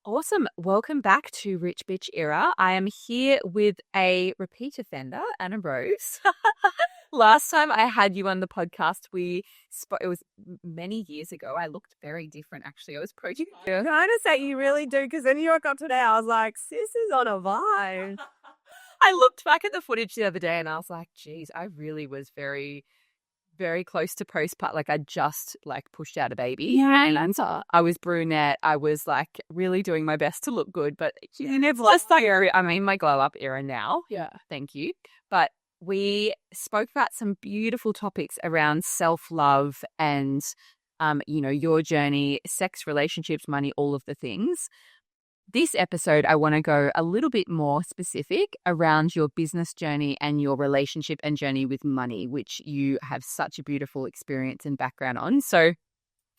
Awesome. Welcome back to Rich Bitch Era. I am here with a repeat offender, Anna Rose. Last time I had you on the podcast, it was many years ago. I looked very different, actually. I was approaching. Kind of say you really do, because then you woke up today, I was like, sis is on a vibe. I looked back at the footage the other day and I was like, geez, I really was very, very close to postpartum. Like I just pushed out a baby. Yeah, And I was brunette. I was like really doing my best to look good, but you never plus I'm in my glow up era now. Yeah. Thank you. But we spoke about some beautiful topics around self-love and, your journey, sex, relationships, money, all of the things. This episode, I want to go a little bit more specific around your business journey and your relationship and journey with money, which you have such a beautiful experience and background on. So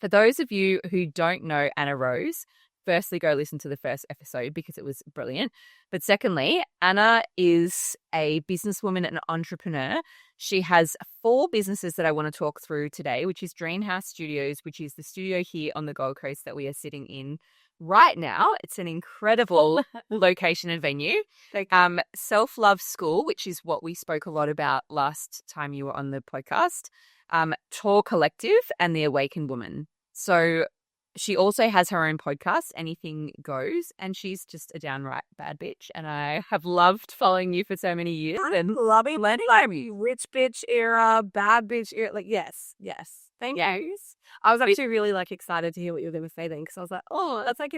for those of you who don't know Anna Rose, firstly, go listen to the first episode because it was brilliant. But secondly, Anna is a businesswoman and entrepreneur. She has 4 businesses that I want to talk through today, which is Dreamhouse Studios, which is the studio here on the Gold Coast that we are sitting in right now. It's an incredible location and venue. Self-Love School, which is what we spoke a lot about last time you were on the podcast. Tor Collective and The Awakened Woman. So she also has her own podcast, Anything Goes, and she's just a downright bad bitch. And I have loved following you for so many years. I'm loving like rich bitch era, bad bitch era. Like, yes. Thank you. I was actually really excited to hear what you were going to say then, because I was like, oh, that's like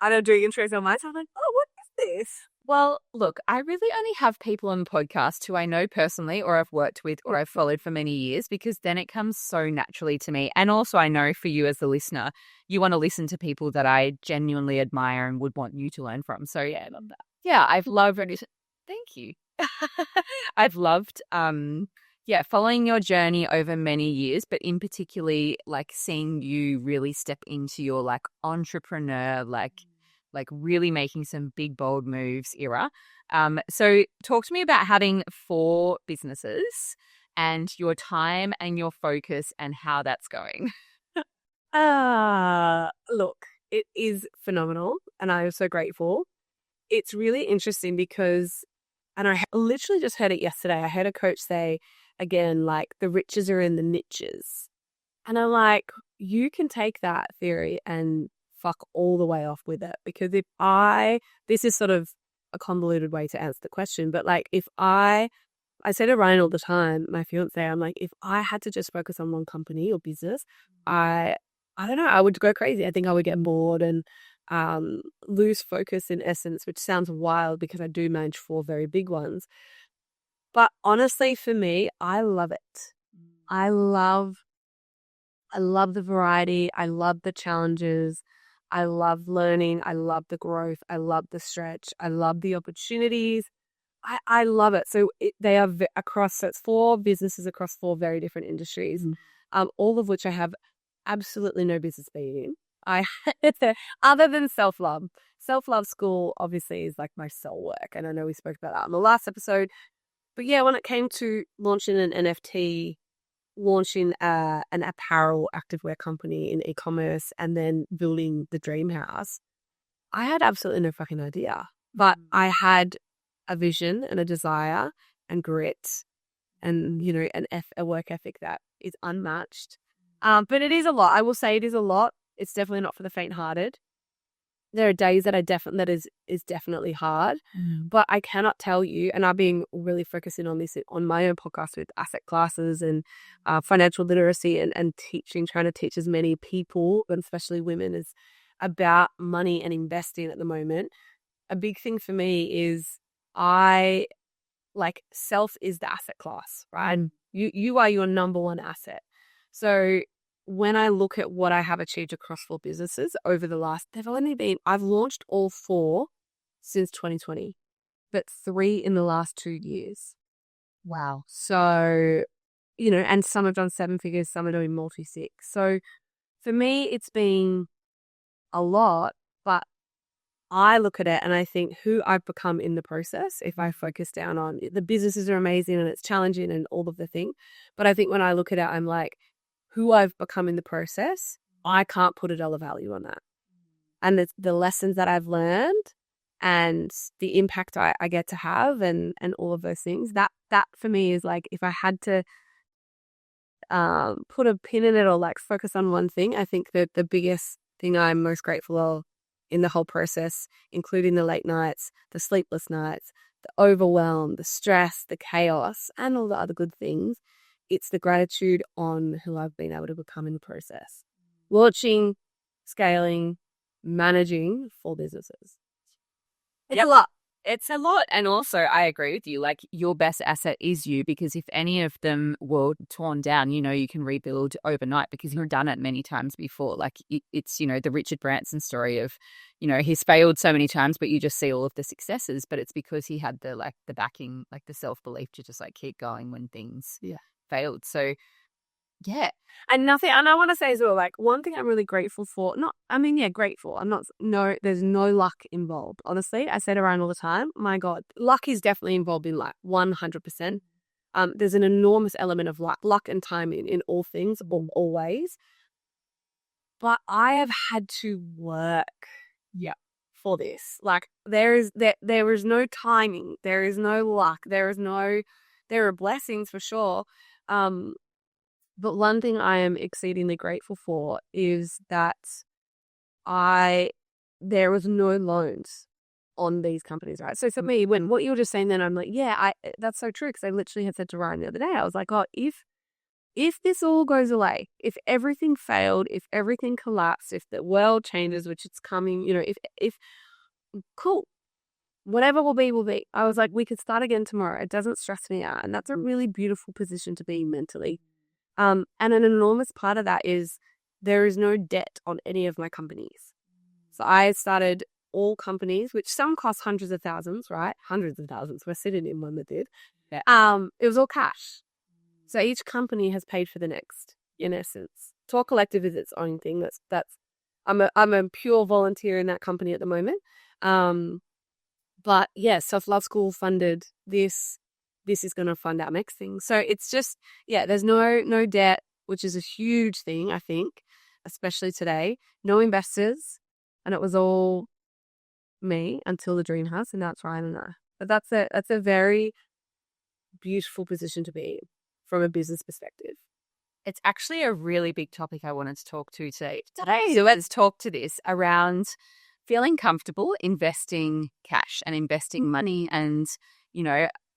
I don't do intros on my time. I'm like, oh, what is this? Well, look, I really only have people on the podcast who I know personally or I've worked with or I've followed for many years, because then it comes so naturally to me. And also I know for you as the listener, you want to listen to people that I genuinely admire and would want you to learn from. So yeah, I love that. Yeah, I've loved Thank you. I've loved following your journey over many years, but in particularly seeing you really step into your entrepreneur, really making some big, bold moves era. So talk to me about having 4 businesses and your time and your focus and how that's going. Look, it is phenomenal and I am so grateful. It's really interesting because, and I literally just heard it yesterday. I heard a coach say, again, the riches are in the niches. And I'm like, you can take that theory and fuck all the way off with it. Because this is sort of a convoluted way to answer the question, but if I say to Ryan all the time, my fiance, I'm like, if I had to just focus on one company or business, I don't know, I would go crazy. I think I would get bored and lose focus in essence, which sounds wild because I do manage 4 very big ones. But honestly, for me, I love it. I love the variety. I love the challenges. I love learning. I love the growth. I love the stretch. I love the opportunities. I love it. So they are so it's 4 businesses across 4 very different industries, all of which I have absolutely no business being in. Other than self-love. Self-love school obviously is my soul work. And I know we spoke about that in the last episode. But yeah, when it came to launching an NFT, launching an apparel activewear company in e-commerce, and then building the dream house, I had absolutely no fucking idea. But I had a vision and a desire and grit and, a work ethic that is unmatched. But it is a lot. I will say it is a lot. It's definitely not for the faint-hearted. There are days that that is definitely hard, but I cannot tell you, and I've been really focusing on this on my own podcast with asset classes and financial literacy and teaching, trying to teach as many people, and especially women, as about money and investing at the moment. A big thing for me is self is the asset class, right? You are your number one asset. So when I look at what I have achieved across 4 businesses over I've launched all 4 since 2020, but 3 in the last 2 years. Wow. So, and some have done 7 figures, some are doing multi-6. So for me, it's been a lot, but I look at it and I think who I've become in the process, if I focus down on the businesses are amazing and it's challenging and all of the thing. But I think when I look at it, I'm like, who I've become in the process, I can't put a dollar value on that. and the lessons that I've learned and the impact I get to have and all of those things. That for me is like, if I had to put a pin in it or like focus on one thing, I think that the biggest thing I'm most grateful of in the whole process, including the late nights, the sleepless nights, the overwhelm, the stress, the chaos, and all the other good things, it's the gratitude on who I've been able to become in the process. Launching, scaling, managing 4 businesses. It's a lot. It's a lot. And also, I agree with you. Like, your best asset is you, because if any of them were torn down, you can rebuild overnight because you've done it many times before. Like, it's, the Richard Branson story of, he's failed so many times, but you just see all of the successes. But it's because he had the backing, like the self-belief to just like keep going when things failed. So, yeah. And I want to say as well, like, one thing I'm really grateful for, grateful. There's no luck involved. Honestly, I say it around all the time. My God, luck is definitely involved in like 100%. There's an enormous element of luck and timing in all things, always. But I have had to work for this. Like, there is no timing. There is no luck. There are blessings for sure. But one thing I am exceedingly grateful for is that there was no loans on these companies, right? So for me, when what you were just saying, then I'm like, that's so true. Because I literally had said to Ryan the other day, I was like, oh, if this all goes away, if everything failed, if everything collapsed, if the world changes, which it's coming, if cool, whatever will be, will be. I was like, we could start again tomorrow. It doesn't stress me out, and that's a really beautiful position to be in mentally. And an enormous part of that is there is no debt on any of my companies. So I started all companies, which some cost hundreds of thousands, right? Hundreds of thousands. We're sitting in one that did. Yeah. It was all cash. So each company has paid for the next, in essence. Talk Collective is its own thing. I'm a pure volunteer in that company at the moment. But yeah, Self Love School funded this. This is going to fund our next thing. So it's just, there's no debt, which is a huge thing, I think, especially today. No investors, and it was all me until the dream house, and that's Ryan and I. But that's a very beautiful position to be in from a business perspective. It's actually a really big topic I wanted to talk to today. Let's talk to this around feeling comfortable investing cash and investing money. And,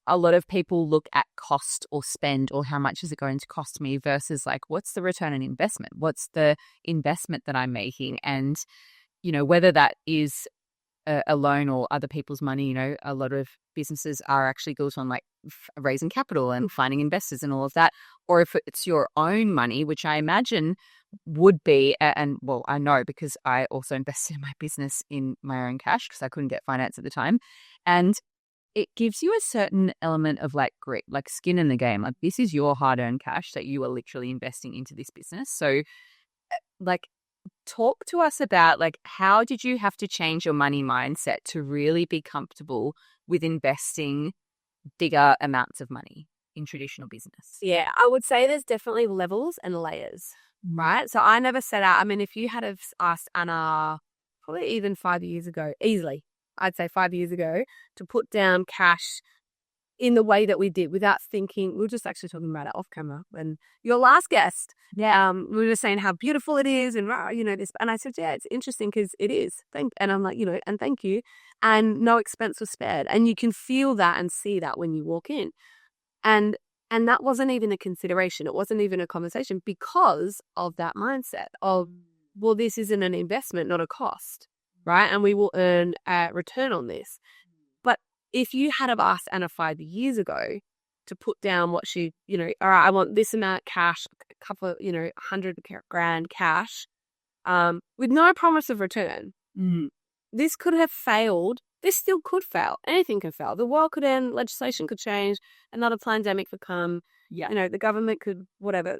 a lot of people look at cost or spend, or how much is it going to cost me, versus like, what's the return on investment? What's the investment that I'm making? And, whether that is a loan or other people's money, a lot of businesses are actually built on like raising capital and finding investors and all of that. Or if it's your own money, which I imagine would be, and well, I know because I also invested in my business in my own cash because I couldn't get finance at the time. And it gives you a certain element of like grit, like skin in the game. Like, this is your hard-earned cash that you are literally investing into this business. So like, talk to us about like, how did you have to change your money mindset to really be comfortable with investing bigger amounts of money in traditional business? Yeah, I would say there's definitely levels and layers, right? So I never set out. I mean, if you had have asked Anna probably even 5 years ago, easily, I'd say 5 years ago, to put down cash in the way that we did without thinking. We were just actually talking about it off camera when your last guest. Yeah. We were just saying how beautiful it is and, this. And I said, it's interesting because it is. And I'm like, and thank you. And no expense was spared. And you can feel that and see that when you walk in. And that wasn't even a consideration. It wasn't even a conversation because of that mindset of, well, this isn't an investment, not a cost, right? And we will earn a return on this. But if you had have asked Anna 5 years ago to put down what she, all right, I want this amount cash, a couple of, 100 grand cash, with no promise of return, this could have failed. This still could fail. Anything can fail. The world could end, legislation could change, another pandemic could come, the government could, whatever,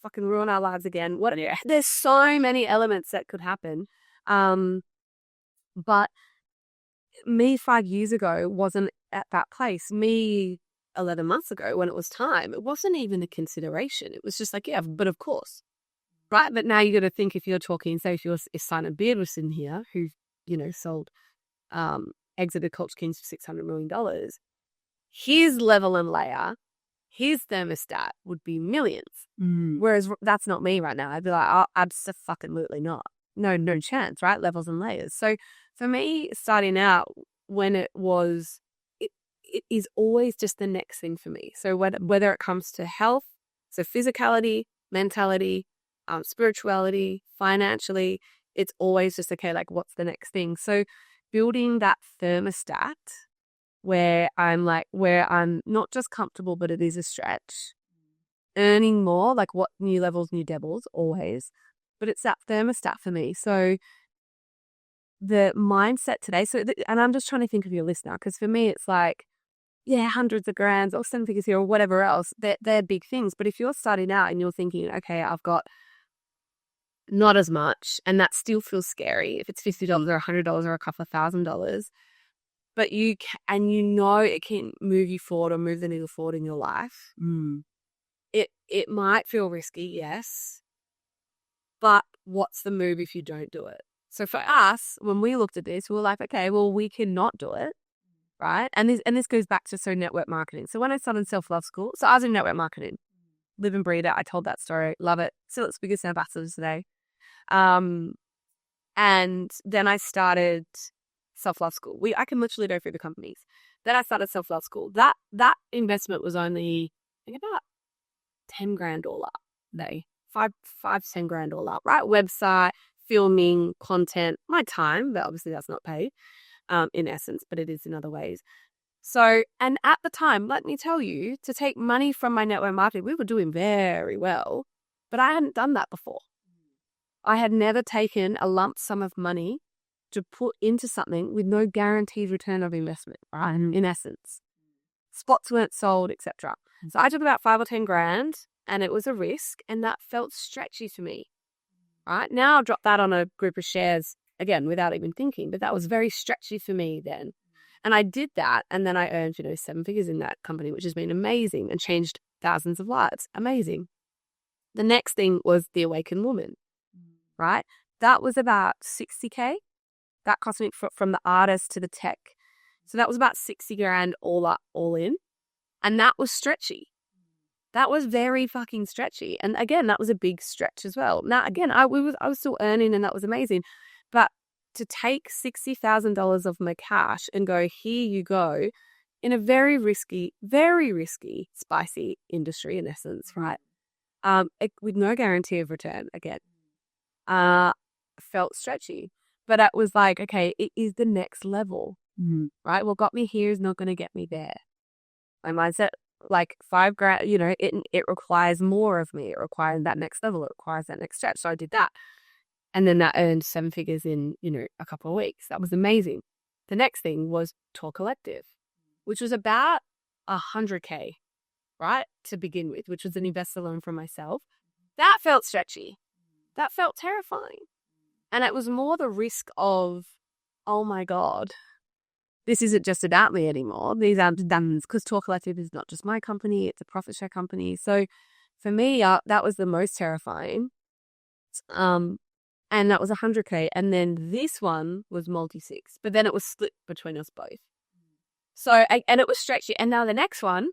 fucking ruin our lives again. There's so many elements that could happen. But me 5 years ago wasn't at that place. Me 11 months ago, when it was time, it wasn't even a consideration. It was just like, but of course. right? But now you got to think if you're talking, say if Simon Beard was in here, who, sold, exited Culture Kings for $600 million, his level and layer, his thermostat would be millions. Whereas that's not me right now. I'd be like, oh, absolutely not. No chance, right? Levels and layers. So for me, starting out when it is always just the next thing for me. So whether it comes to health, so physicality, mentality, spirituality, financially, it's always just, okay, like what's the next thing? So building that thermostat where I'm not just comfortable, but it is a stretch. Earning more, like what new levels, new devils, always. But it's that thermostat for me. So the mindset today, and I'm just trying to think of your listener, because for me, it's like, yeah, hundreds of grands or 7 figures here or whatever else, they're big things. But if you're starting out and you're thinking, okay, I've got not as much, and that still feels scary if it's $50 or $100 or a couple of $1,000, but it can move you forward or move the needle forward in your life. It might feel risky, yes, but what's the move if you don't do it? So for us, when we looked at this, we were like, okay, well, we cannot do it, right? And this goes back to network marketing. So when I started self-love school, so I was in network marketing, live and breathe it. I told that story, love it. Still its biggest ambassadors today. And then I started self-love school. I can literally go through the companies. Then I started self-love school. That investment was only, I think, about 10 grand all up. Five, 10 grand all up, right? Website, filming, content, my time, but obviously that's not paid, in essence, but it is in other ways. So, and at the time, let me tell you, to take money from my network marketing, we were doing very well, but I hadn't done that before. I had never taken a lump sum of money to put into something with no guaranteed return of investment, right? In essence, spots weren't sold, etc. So I took about 5 or 10 grand, and it was a risk, and that felt stretchy for me. Right now, I'll drop that on a group of shares again without even thinking, but that was very stretchy for me then. And I did that, and then I earned 7 figures in that company, which has been amazing and changed thousands of lives. Amazing. The next thing was the Awakened Woman, right? That was about 60K. That cost me from the artist to the tech. So that was about 60 grand all up, all in. And that was stretchy. That was very fucking stretchy. And again, that was a big stretch as well. Now, again, I was still earning, and that was amazing. But to take $60,000 of my cash and go, here you go, in a very risky, spicy industry in essence, right? With no guarantee of return again, felt stretchy. But it was like, okay, it is the next level, right? What got me here is not going to get me there. My mindset, like 5 grand, it requires more of me. It requires that next level. It requires that next stretch. So I did that. And then that earned 7 figures in, a couple of weeks. That was amazing. The next thing was Tour Collective, which was about 100K, right? To begin with, which was an investor loan from myself. That felt stretchy. That felt terrifying. And it was more the risk of, oh my God, this isn't just about me anymore. These are done, because Tour Collective is not just my company, it's a profit share company. So for me, that was the most terrifying. And that was 100K. And then this one was multi-six, but then it was split between us both. So, and it was stretchy. And now the next one,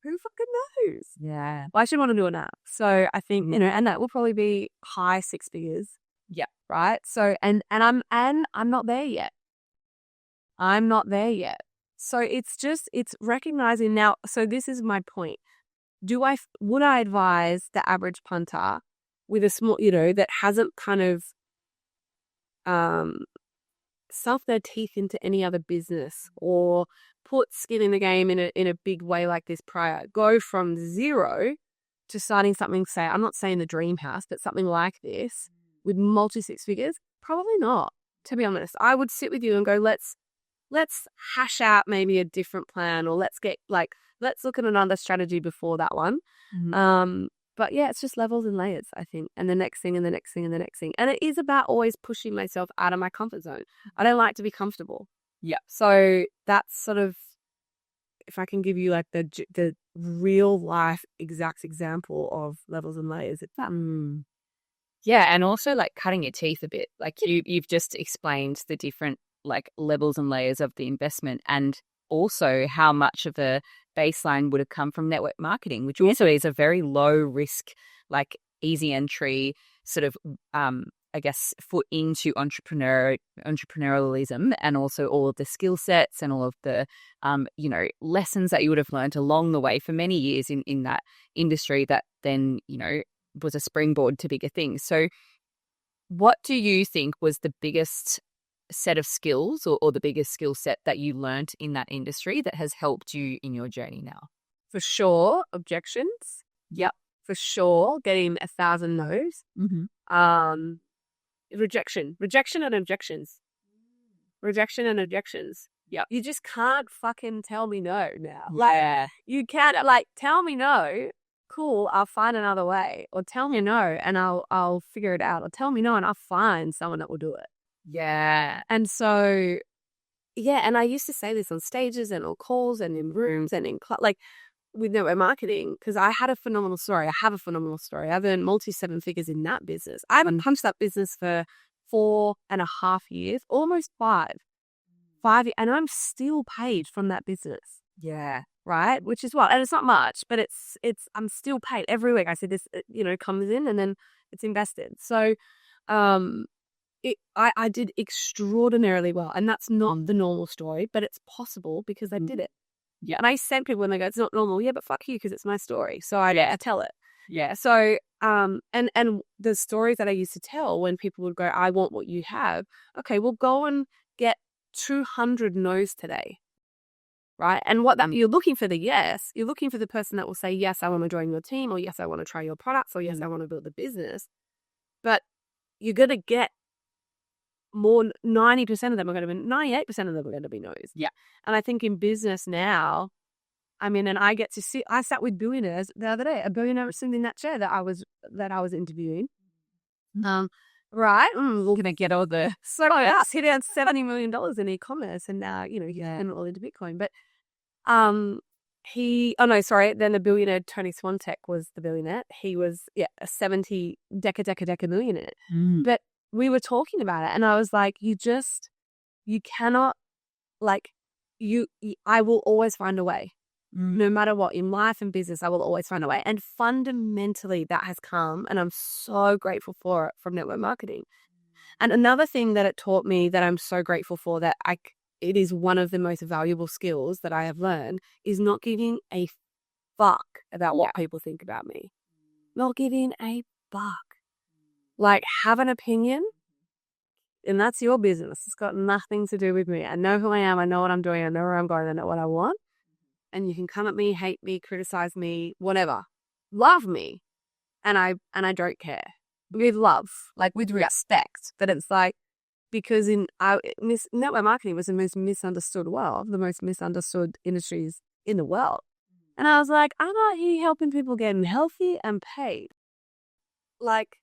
who fucking knows? Yeah. Well, I should want to do it now. So I think, and that will probably be high 6 figures. Yeah. Right. So, and I'm not there yet. I'm not there yet. So it's recognizing now. So this is my point. Would I advise the average punter with a small, that hasn't kind of sunk their teeth into any other business or put skin in the game in a big way like this prior, go from zero to starting something, say, I'm not saying the dream house, but something like this with multi-six figures? Probably not, to be honest. I would sit with you and go, let's hash out maybe a different plan, or let's look at another strategy before that one. But yeah, it's just levels and layers, I think. And the next thing and the next thing and the next thing. And it is about always pushing myself out of my comfort zone. I don't like to be comfortable. Yeah. So that's sort of, if I can give you like the real life exact example of levels and layers, it's that. Yeah, and also like cutting your teeth a bit. Like you've just explained the different like levels and layers of the investment, and also how much of a baseline would have come from network marketing, which also is a very low risk, like easy entry sort of I guess foot into entrepreneurialism, and also all of the skill sets and all of the lessons that you would have learned along the way for many years in that industry that then, was a springboard to bigger things. So what do you think was the biggest set of skills or the biggest skill set that you learned in that industry that has helped you in your journey now? For sure, objections. Yep. For sure, getting 1,000 no's. Mm-hmm. Rejection and objections. Rejection and objections. Yep. You just can't fucking tell me no now. Yeah. Like, you can't, like, tell me no. Cool, I'll find another way. Or tell me no and I'll figure it out. Or tell me no and I'll find someone that will do it. Yeah. And so, yeah, and I used to say this on stages and on calls and in rooms and in like with network marketing, because I had a phenomenal story. I have a phenomenal story. I've earned multi-7 figures in that business. I haven't punched that business for 4.5 years, almost 5 years, and I'm still paid from that business. Yeah. Right. Which is what, and it's not much, but it's, I'm still paid every week. I said this, comes in and then it's invested. So, I did extraordinarily well, and that's not the normal story, but it's possible because I did it. Yeah. And I send people when they go, it's not normal. Yeah, but fuck you, because it's my story. So I tell it. Yeah. So, and the stories that I used to tell when people would go, I want what you have. Okay, well, go and get 200 no's today. Right. And what that you're looking for the yes, you're looking for the person that will say, yes, I want to join your team, or yes, I want to try your products, or yes, I want to build a business. But you're going to get more, 90% of them are going to be, 98% of them are going to be no's. Yeah. And I think in business now, I mean, and I get to see, I sat with billionaires the other day, a billionaire was sitting in that chair that I was interviewing. Right. We're going to get all the. So he earned $70 million in e-commerce, and now, he's putting it all into Bitcoin. But then the billionaire Tony Swantek was the billionaire. He was a 70 deca millionaire. But we were talking about it, and I was like, you cannot, like, I will always find a way. No matter what, in life and business, I will always find a way. And fundamentally that has come, and I'm so grateful for it, from network marketing. And another thing that it taught me that I'm so grateful for, that it is one of the most valuable skills that I have learned, is not giving a fuck about what people think about me. Not giving a fuck. Like, have an opinion, and that's your business. It's got nothing to do with me. I know who I am. I know what I'm doing. I know where I'm going. I know what I want. And you can come at me, hate me, criticize me, whatever. Love me. And I don't care. With love, like with respect. But it's like, because network marketing was the most misunderstood the most misunderstood industries in the world. And I was like, I'm out here helping people get healthy and paid. Like,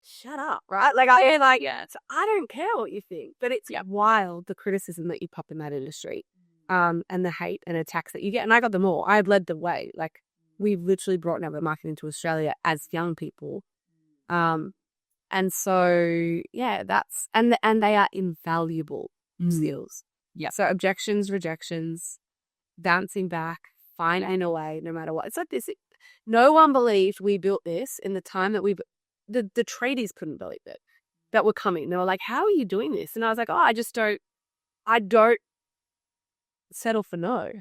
shut up, right? Like, so I don't care what you think, but it's wild, the criticism that you pop in that industry. And the hate and attacks that you get. And I got them all. I had led the way. Like, we've literally brought network marketing to Australia as young people. And so, that's, and they are invaluable skills. Yeah. So objections, rejections, bouncing back, finding a way, no matter what. It's like this. No one believed we built this in the time that the tradies couldn't believe it, that were coming. They were like, how are you doing this? And I was like, I don't settle for no.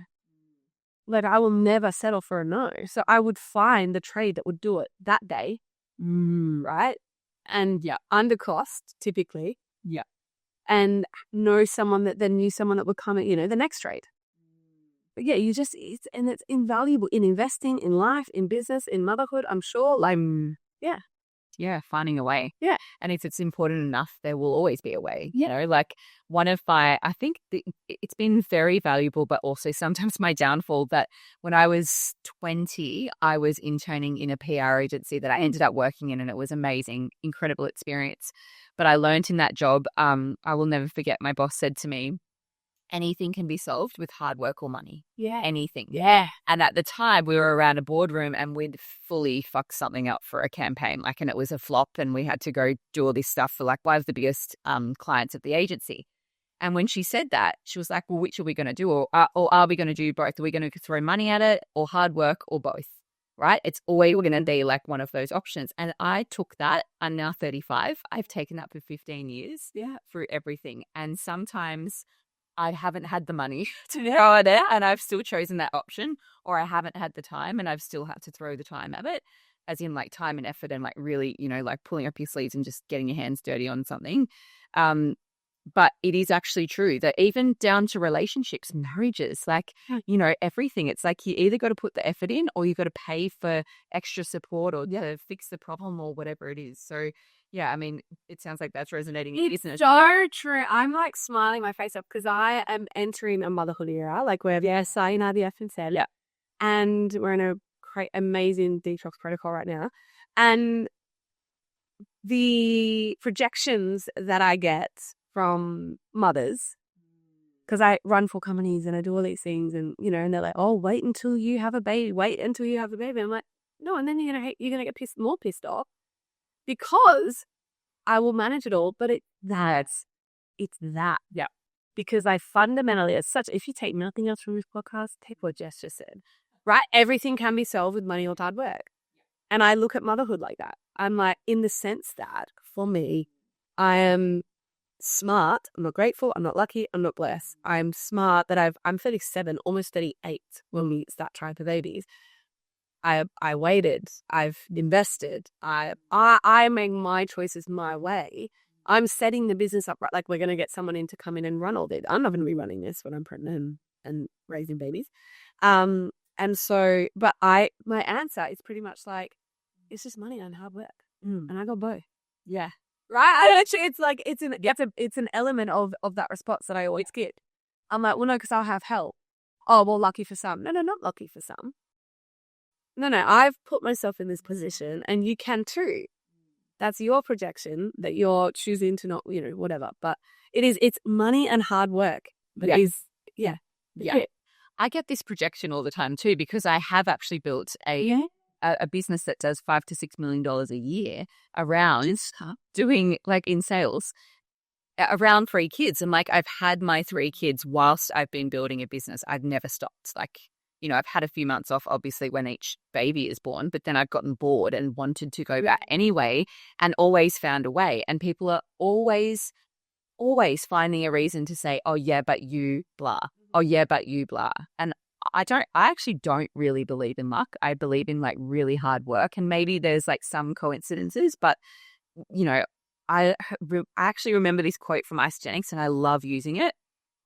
Like, I will never settle for a no. So I would find the trade that would do it that day. Right? And under cost, typically. Yeah. And know someone that then knew someone that would come at, the next trade. But it's invaluable in investing, in life, in business, in motherhood, I'm sure. Like, Yeah, finding a way. Yeah. And if it's important enough, there will always be a way. Like one of my, I think it's been very valuable, but also sometimes my downfall, that when I was 20, I was interning in a PR agency that I ended up working in, and it was amazing, incredible experience. But I learned in that job, I will never forget, my boss said to me, anything can be solved with hard work or money. Yeah. Anything. Yeah. And at the time, we were around a boardroom and we'd fully fucked something up for a campaign, like, and it was a flop, and we had to go do all this stuff for like one of the biggest clients of the agency. And when she said that, she was like, well, which are we going to do? Or are we going to do both? Are we going to throw money at it, or hard work, or both? Right? It's always going to be like one of those options. And I took that. I'm now 35. I've taken that for 15 years through everything. And sometimes I haven't had the money to throw it out, and I've still chosen that option, or I haven't had the time and I've still had to throw the time at it, as in like time and effort and like really, like pulling up your sleeves and just getting your hands dirty on something. But it is actually true that even down to relationships, marriages, like, everything, it's like you either got to put the effort in or you got to pay for extra support or to fix the problem or whatever it is. So, yeah, I mean, it sounds like that's resonating, isn't it? It's so true. I'm like smiling my face off because I am entering a motherhood era, like where I in IVF and said, and we're in a amazing detox protocol right now. And the projections that I get from mothers, because I run for companies and I do all these things, and and they're like, oh, wait until you have a baby, I'm like, no, and then you're gonna get more pissed off because I will manage it all, but it's that because I fundamentally, it's such, if you take nothing else from this podcast, take what Jess just said, right? Everything can be solved with money or hard work. And I look at motherhood like that. I'm like, in the sense that for me, I am smart. I'm not grateful. I'm not lucky. I'm not blessed. I'm smart that I'm 37, almost 38 when we start trying for babies. I waited. I've invested. I make my choices my way. I'm setting the business up right. Like, we're going to get someone in to come in and run all this. I'm not going to be running this when I'm pregnant and raising babies. And so, but my answer is pretty much like, it's just money and hard work. And I got both. Yeah. Right? Actually, it's like, it's an element of that response that I always get. I'm like, well, no, because I'll have help. Oh, well, lucky for some. No, not lucky for some. No, I've put myself in this position, and you can too. That's your projection that you're choosing to not, whatever. But it's money and hard work. But I get this projection all the time too, because I have actually built a business that does $5 to $6 million a year around doing, like, in sales around 3 kids. And like, I've had my 3 kids whilst I've been building a business. I've never stopped. Like, I've had a few months off, obviously, when each baby is born, but then I've gotten bored and wanted to go back anyway, and always found a way. And people are always finding a reason to say, oh yeah, but you blah. Oh yeah, but you blah. And I actually don't really believe in luck. I believe in like really hard work, and maybe there's like some coincidences, but I actually remember this quote from Ice Jennings, and I love using it.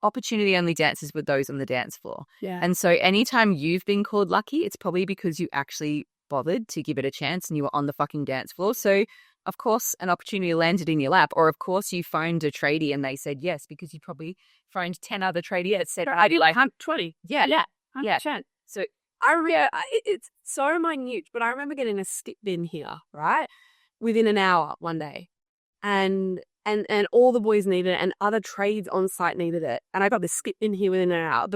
Opportunity only dances with those on the dance floor. Yeah. And so anytime you've been called lucky, it's probably because you actually bothered to give it a chance and you were on the fucking dance floor. So of course an opportunity landed in your lap, or of course you phoned a tradie and they said yes, because you probably phoned 10 other tradies that said, I did like 20. Yeah. 100%. So it's so minute, but I remember getting a skip bin here, right? Within an hour one day. And all the boys needed it, and other trades on site needed it. And I got this skip in here within an hour.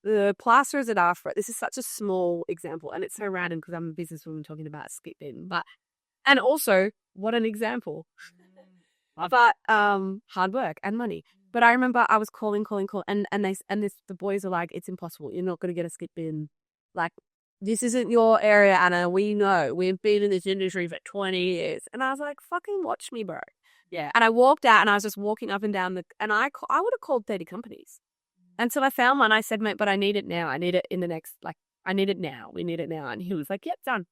The plasterers had asked for it. This is such a small example, and it's so random because I'm a businesswoman talking about a skip in. And also, what an example. But hard work and money. But I remember I was calling, and the boys are like, it's impossible. You're not going to get a skip in. Like, this isn't your area, Anna. We know. We've been in this industry for 20 years. And I was like, fucking watch me, bro. Yeah. And I walked out, and I was just walking up and down and I would have called 30 companies until I found one. I said, mate, but I need it now. I need it in the next, like, I need it now. We need it now. And he was like, yep, done.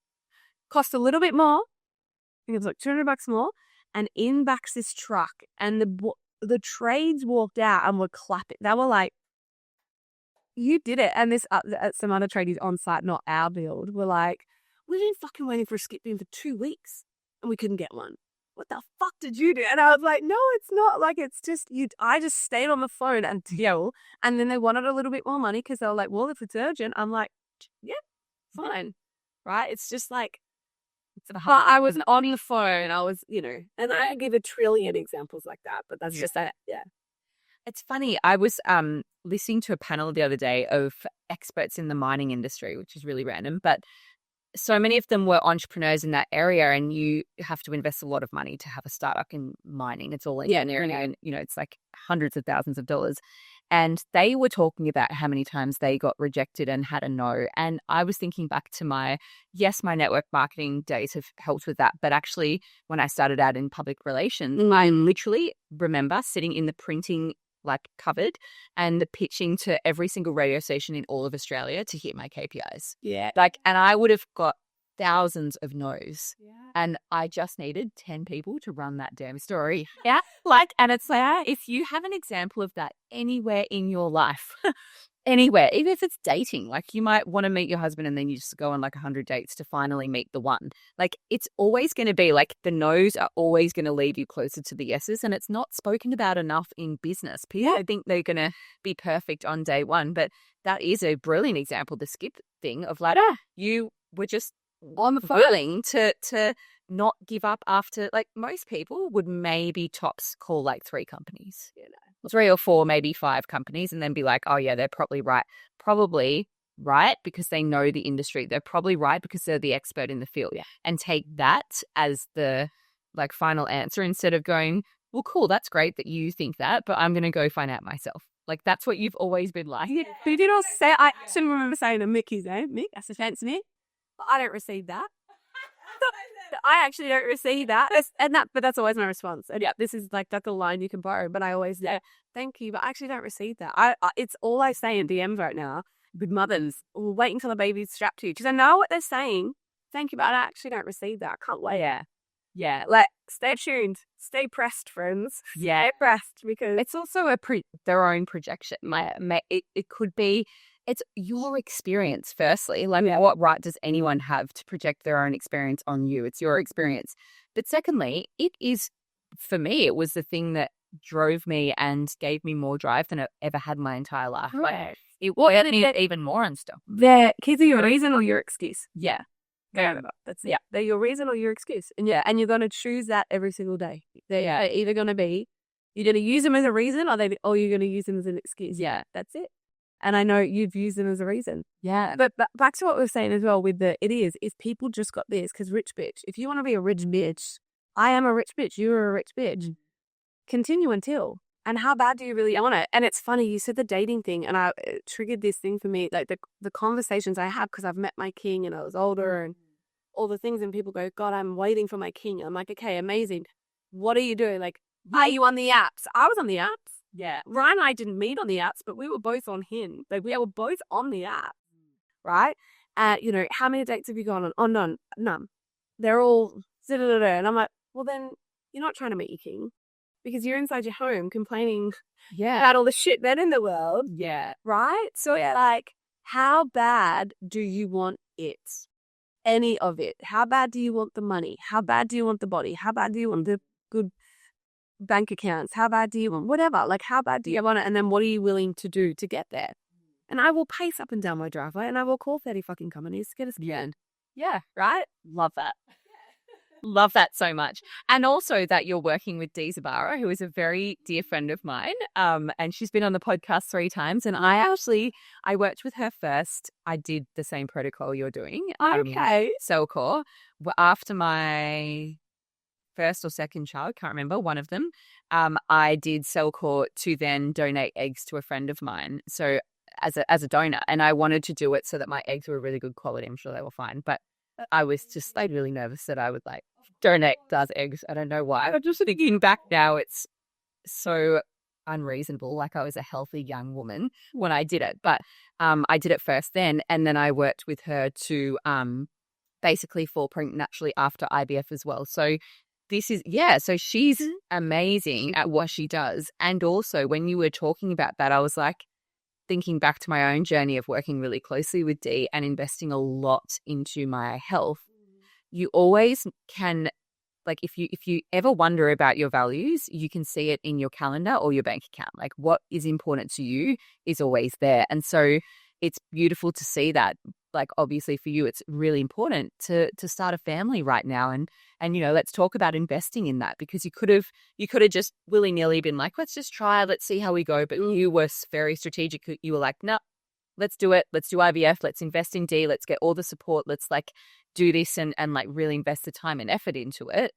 Cost a little bit more. I think it was like $200 more. And in backs this truck, and the trades walked out and were clapping. They were like, you did it. And this some other tradies on site, not our build, were like, we've been fucking waiting for a skip bin for 2 weeks and we couldn't get one. What the fuck did you do? And I was like, no, it's not. Like, it's just you. I just stayed on the phone until, and then they wanted a little bit more money because they were like, well, if it's urgent, I'm like, yeah, fine, right? It's just like, but I was on the phone. I was, and I give a trillion examples like that, but that's just that, yeah. It's funny. I was listening to a panel the other day of experts in the mining industry, which is really random, but so many of them were entrepreneurs in that area, and you have to invest a lot of money to have a startup in mining. It's all engineering, and it's like hundreds of thousands of dollars. And they were talking about how many times they got rejected and had a no. And I was thinking back to my network marketing days have helped with that. But actually, when I started out in public relations, I literally remember sitting in the printing like cupboard and pitching to every single radio station in all of Australia to hit my KPIs. Yeah. And I would have got thousands of no's. Yeah. And I just needed 10 people to run that damn story. Yeah. And it's like, if you have an example of that anywhere in your life, anywhere, even if it's dating, like you might want to meet your husband and then you just go on like 100 dates to finally meet the one. Like it's always going to be like the no's are always going to lead you closer to the yeses, and it's not spoken about enough in business. People think they're going to be perfect on day one, but that is a brilliant example, the skip thing of like, you were just on the willing to not give up after, like most people would maybe tops call like 3 companies. 3 or 4, maybe 5 companies, and then be like, oh yeah, they're probably right because they know the industry. They're probably right because they're the expert in the field. Yeah. And take that as the like final answer instead of going, well, cool, that's great that you think that, but I'm going to go find out myself. Like that's what you've always been like. Yeah. But you did also say, I actually remember saying to Mick his name, Mick, that's a fancy Mick, but I don't receive that. I actually don't receive that. But that's always my response. And this is like a line you can borrow, but I always say, thank you, but I actually don't receive that. It's all I say in DMs right now with mothers, wait until the baby's strapped to you. Because I know what they're saying. Thank you, but I actually don't receive that. I can't wait. Yeah. Like, stay tuned. Stay pressed, friends. Yeah. Stay pressed, because it's also their own projection. It could be, it's your experience, firstly. Like, what right does anyone have to project their own experience on you? It's your experience. But secondly, it is, for me, it was the thing that drove me and gave me more drive than I ever had my entire life. Right. Like, it was even more and stuff. Their kids are your reason or your excuse. Yeah. That's it. Yeah. They're your reason or your excuse. And you're going to choose that every single day. They're either going to be, you're going to use them as a reason or you're going to use them as an excuse. Yeah. That's it. And I know you've used them as a reason. Yeah. But back to what we were saying as well with is people just got this, because rich bitch, if you want to be a rich bitch, I am a rich bitch, you're a rich bitch. Continue until. And how bad do you really want it? And it's funny, you said the dating thing, and it triggered this thing for me, like the conversations I have, because I've met my king and I was older and all the things, and people go, God, I'm waiting for my king. I'm like, okay, amazing. What are you doing? Like, are you on the apps? I was on the apps. Yeah. Ryan and I didn't meet on the apps, but we were both on him. Like, we were both on the app, right? How many dates have you gone on? Oh, none. They're all and I'm like, well, then you're not trying to meet your king, because you're inside your home complaining about all the shit then in the world. Yeah. Right? So, like, how bad do you want it? Any of it? How bad do you want the money? How bad do you want the body? How bad do you want the good bank accounts? How bad do you want whatever? Like, how bad do you want it? And then what are you willing to do to get there? And I will pace up and down my driveway, and I will call 30 fucking companies to get us. Yeah. Right? Love that. Love that so much. And also that you're working with Dee Zabara, who is a very dear friend of mine. And she's been on the podcast 3 times. And I worked with her first. I did the same protocol you're doing. Okay. Cellcore. After my first or second child, can't remember, one of them, I did Cellcore to then donate eggs to a friend of mine. So as a donor, and I wanted to do it so that my eggs were really good quality. I'm sure they were fine, but I was just like really nervous that I would like donate those eggs. I don't know why. I'm just thinking back now, it's so unreasonable. Like, I was a healthy young woman when I did it, but I did it first then, and then I worked with her to basically fall pregnant naturally after IVF as well. So this is, so she's amazing at what she does. And also when you were talking about that, I was like, thinking back to my own journey of working really closely with Dee and investing a lot into my health, you always can, like, if you ever wonder about your values, you can see it in your calendar or your bank account. Like, what is important to you is always there. And so it's beautiful to see that. like obviously for you, it's really important to start a family right now. And, let's talk about investing in that, because you could have just willy-nilly been like, let's just try, let's see how we go. But you were very strategic. You were like, no, let's do it. Let's do IVF. Let's invest in D. Let's get all the support. Let's like do this and like really invest the time and effort into it.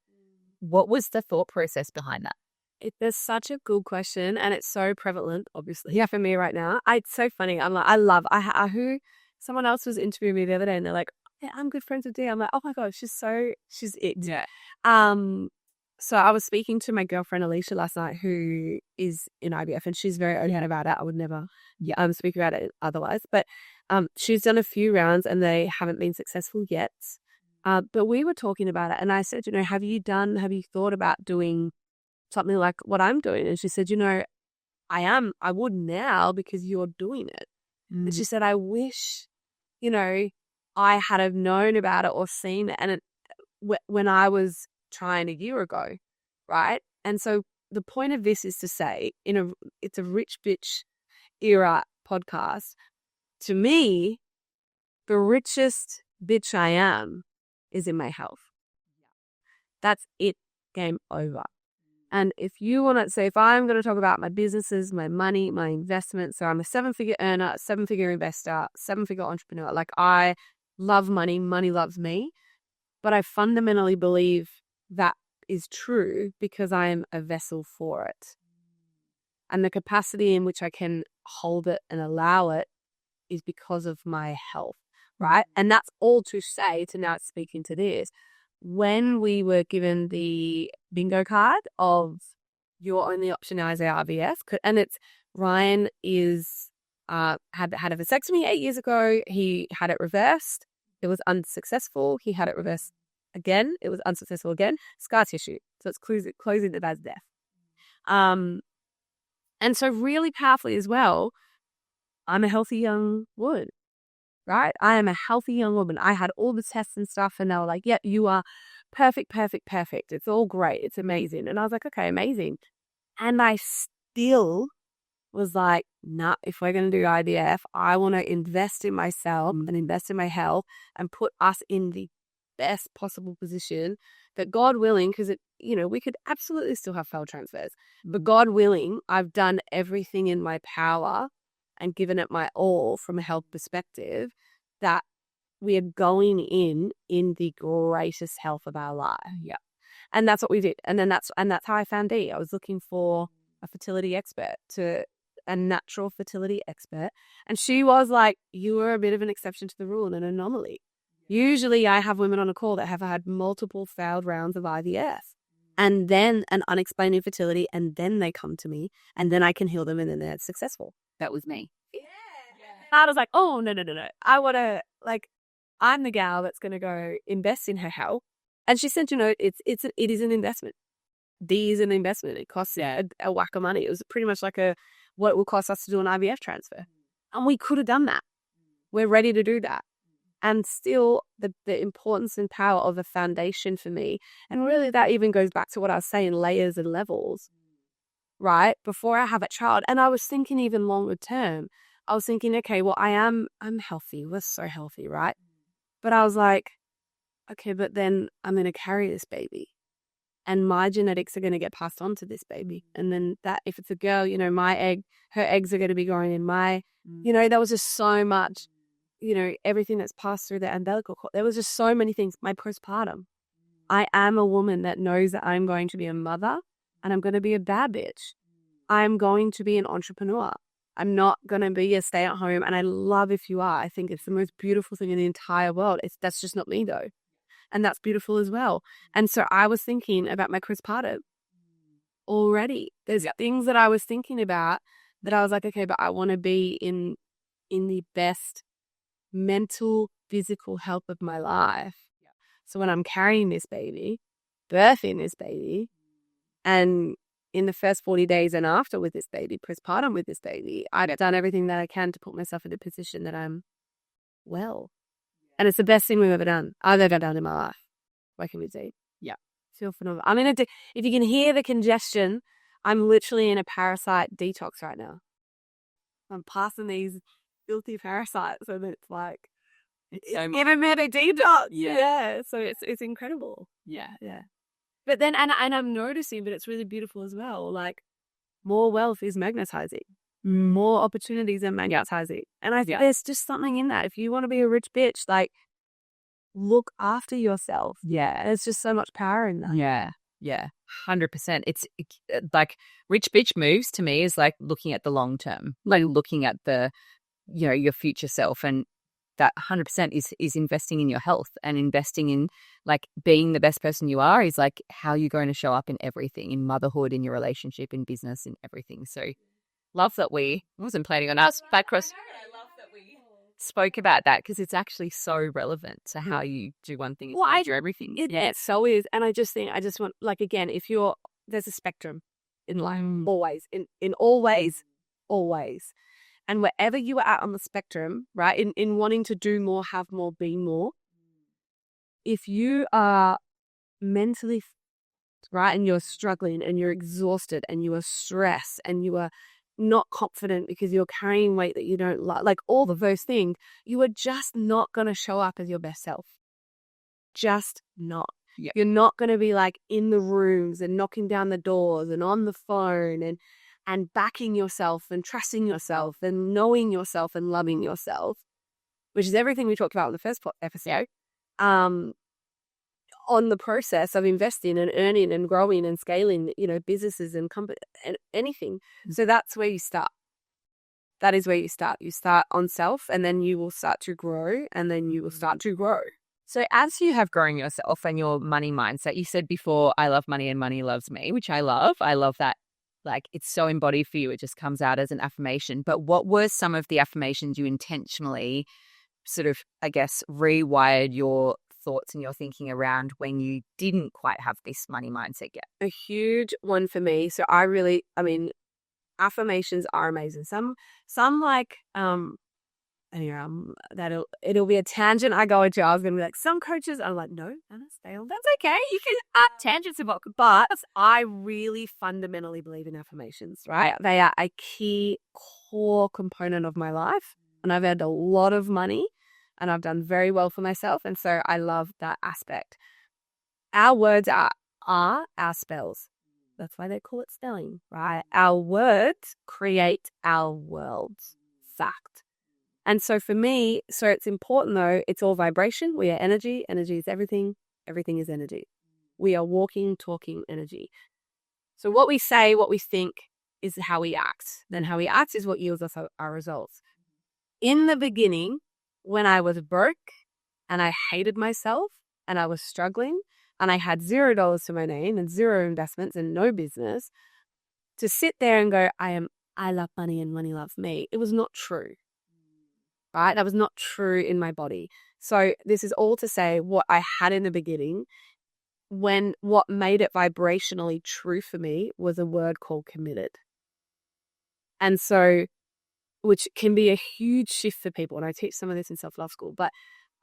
What was the thought process behind that? There's such a good question, and it's so prevalent, obviously, yeah, for me right now. It's so funny. I'm like, I love, someone else was interviewing me the other day, and they're like, yeah, I'm good friends with Dee. I'm like, oh my God, she's it. Yeah. So I was speaking to my girlfriend Alicia last night, who is in IVF, and she's very open about it. I would never speak about it otherwise. But she's done a few rounds and they haven't been successful yet. But we were talking about it, and I said, have you thought about doing something like what I'm doing? And she said, I would now because you're doing it. And she said, I wish, I had have known about it or seen it. And when I was trying a year ago, right? And so the point of this is to say, it's a rich bitch era podcast. To me, the richest bitch I am is in my health. That's it. Game over. And if I'm going to talk about my businesses, my money, my investments, so I'm a 7-figure earner, 7-figure investor, 7-figure entrepreneur. Like, I love money. Money loves me. But I fundamentally believe that is true because I am a vessel for it. And the capacity in which I can hold it and allow it is because of my health, right? And that's all to say, to now speaking to this. When we were given the bingo card of your only option now is IVF, and it's Ryan had a vasectomy 8 years ago. He had it reversed. It was unsuccessful. He had it reversed again. It was unsuccessful again. Scar tissue. So it's closing the bad's death. And so really powerfully as well, I'm a healthy young woman, right? I am a healthy young woman. I had all the tests and stuff, and they were like, yep, you are perfect, perfect, perfect. It's all great. It's amazing. And I was like, okay, amazing. And I still was like, nah, if we're going to do IVF, I want to invest in myself and invest in my health and put us in the best possible position that, God willing, because we could absolutely still have failed transfers, but God willing, I've done everything in my power and given it my all from a health perspective, that we are going in the greatest health of our life. Yeah. And that's what we did. And that's how I found Dee. I was looking for a natural fertility expert. And she was like, you were a bit of an exception to the rule and an anomaly. Usually I have women on a call that have had multiple failed rounds of IVF and then an unexplained infertility, and then they come to me and then I can heal them and then they're successful. That was me. Yeah. I was like, oh, no. I want to, I'm the gal that's going to go invest in her health. And she said, it is an investment. D is an investment. It costs a whack of money. It was pretty much like what it will cost us to do an IVF transfer. And we could have done that. We're ready to do that. And still the importance and power of a foundation for me. And really that even goes back to what I was saying, layers and levels, right? Before I have a child. And I was thinking even longer term, I was thinking, okay, well, I'm healthy. We're so healthy, right? But I was like, okay, but then I'm going to carry this baby and my genetics are going to get passed on to this baby. And then that, if it's a girl, her eggs are going to be growing in my, there was just so much, everything that's passed through the umbilical cord. There was just so many things. My postpartum. I am a woman that knows that I'm going to be a mother and I'm going to be a bad bitch. I'm going to be an entrepreneur. I'm not going to be a stay-at-home. And I love if you are. I think it's the most beautiful thing in the entire world. That's just not me though. And that's beautiful as well. And so I was thinking about my postpartum already. There's things that I was thinking about that I was like, okay, but I want to be in the best mental, physical health of my life. So when I'm carrying this baby, birthing this baby, and in the first 40 days and after with this baby, postpartum with this baby, I've done everything that I can to put myself in a position that I'm well. And it's the best thing I've ever done in my life, working with Dee. Yeah. Feel phenomenal. I'm if you can hear the congestion, I'm literally in a parasite detox right now. I'm passing these filthy parasites, and it's like, Even meditate detox. Yeah. Yeah. So it's incredible. Yeah. Yeah. But then, and I'm noticing, but it's really beautiful as well. Like more wealth is magnetizing. More opportunities are magnetizing. And I think there's just something in that. If you want to be a rich bitch, like look after yourself. Yeah. There's just so much power in that. Yeah. Yeah. 100%. It's like rich bitch moves to me is like looking at the long term, like looking at the, your future self. And that 100% is investing in your health and investing in like being the best person you are is like how you're going to show up in everything, in motherhood, in your relationship, in business, in everything. So love that I wasn't planning on us, but Cross, I love that we spoke about that because it's actually so relevant to how you do one thing and do everything. It so is. And I just want, like, again, there's a spectrum in life, always, in all ways, always. And wherever you are at on the spectrum, right, in wanting to do more, have more, be more, if you are mentally, right, and you're struggling and you're exhausted and you are stressed and you are not confident because you're carrying weight that you don't like all of those things, you are just not going to show up as your best self. Just not. Yep. You're not going to be like in the rooms and knocking down the doors and on the phone and backing yourself and trusting yourself and knowing yourself and loving yourself, which is everything we talked about in the first episode, on the process of investing and earning and growing and scaling, businesses and anything. So that's where you start. That is where you start. You start on self and then you will start to grow and then you will start to grow. So as you have grown yourself and your money mindset, you said before, I love money and money loves me, which I love. I love that. Like it's so embodied for you. It just comes out as an affirmation. But what were some of the affirmations you intentionally sort of, I guess, rewired your thoughts and your thinking around when you didn't quite have this money mindset yet? A huge one for me. So affirmations are amazing. Some like, anyway, it'll be a tangent I go into. I was going to be like, some coaches are like, no, Anna, stay on. That's okay. You can add tangents about, but I really fundamentally believe in affirmations, right? They are a key core component of my life. And I've earned a lot of money and I've done very well for myself. And so I love that aspect. Our words are our spells. That's why they call it spelling, right? Our words create our worlds. Fact. And so for me, it's important though, it's all vibration. We are energy. Energy is everything. Everything is energy. We are walking, talking energy. So what we say, what we think is how we act. Then how we act is what yields us our results. In the beginning, when I was broke and I hated myself and I was struggling and I had $0 to my name and zero investments and no business, to sit there and go, I love money and money loves me, it was not true. Right? That was not true in my body. So this is all to say what I had in the beginning, when what made it vibrationally true for me was a word called committed. And so, which can be a huge shift for people. And I teach some of this in self-love school, but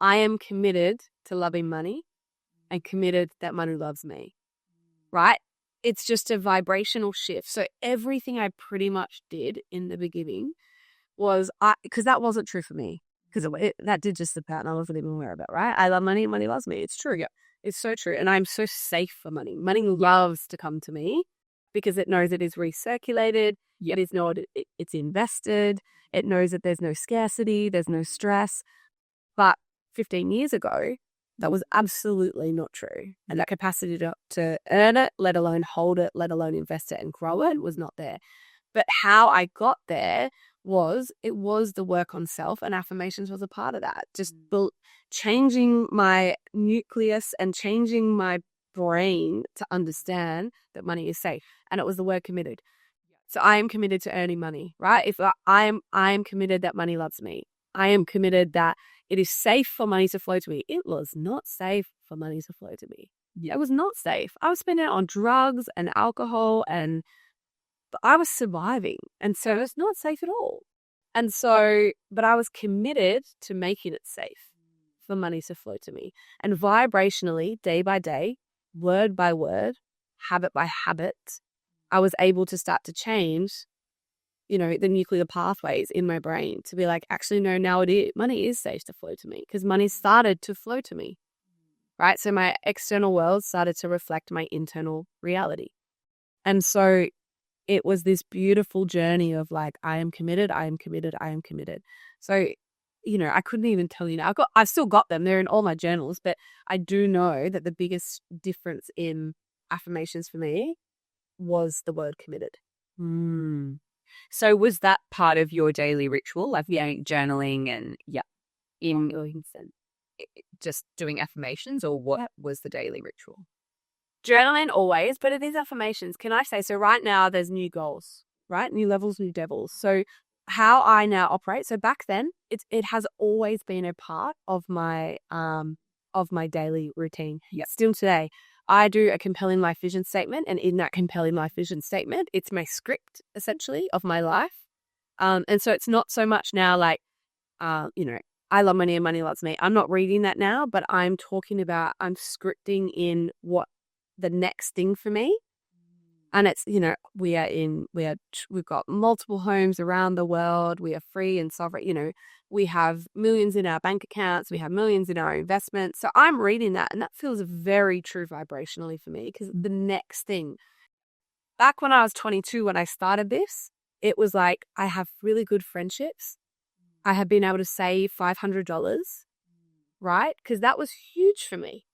I am committed to loving money and committed that money loves me. Right? It's just a vibrational shift. So everything I pretty much did in the beginning was because that wasn't true for me, because that did just slip out and I wasn't even aware of it, right? I love money and money loves me. It's true. Yeah. It's so true. And I'm so safe for money. Money loves to come to me because it knows it is recirculated. It is not, it's invested. It knows that there's no scarcity. There's no stress. But 15 years ago, that was absolutely not true. And that capacity to earn it, let alone hold it, let alone invest it and grow it, was not there. But how I got there was the work on self, and affirmations was a part of that. Just changing my nucleus and changing my brain to understand that money is safe. And it was the word committed. So I am committed to earning money, right? If I am committed that money loves me. I am committed that it is safe for money to flow to me. It was not safe for money to flow to me. It was not safe. I was spending it on drugs and alcohol but I was surviving. And so it's not safe at all. And so, but I was committed to making it safe for money to flow to me. And vibrationally, day by day, word by word, habit by habit, I was able to start to change the nuclear pathways in my brain to be like, actually, no, now money is safe to flow to me because money started to flow to me, right? So my external world started to reflect my internal reality. And so it was this beautiful journey of like, I am committed, I am committed, I am committed. So, I couldn't even tell you now. I've still got them. They're in all my journals, but I do know that the biggest difference in affirmations for me was the word committed. Mm. So was that part of your daily ritual, like journaling and in just doing affirmations, or what was the daily ritual? Journaling always, but it is affirmations. Can I say, so right now there's new goals, right? New levels, new devils. So how I now operate, so back then it has always been a part of my daily routine. Yep. Still today, I do a compelling life vision statement, and in that compelling life vision statement, it's my script essentially of my life. And so it's not so much now like, I love money and money loves me. I'm not reading that now, but I'm scripting in what the next thing for me. And it's, we've got multiple homes around the world. We are free and sovereign. We have millions in our bank accounts. We have millions in our investments. So I'm reading that, and that feels very true vibrationally for me, because the next thing, back when I was 22, when I started this, it was like, I have really good friendships. I have been able to save $500, right? Because that was huge for me.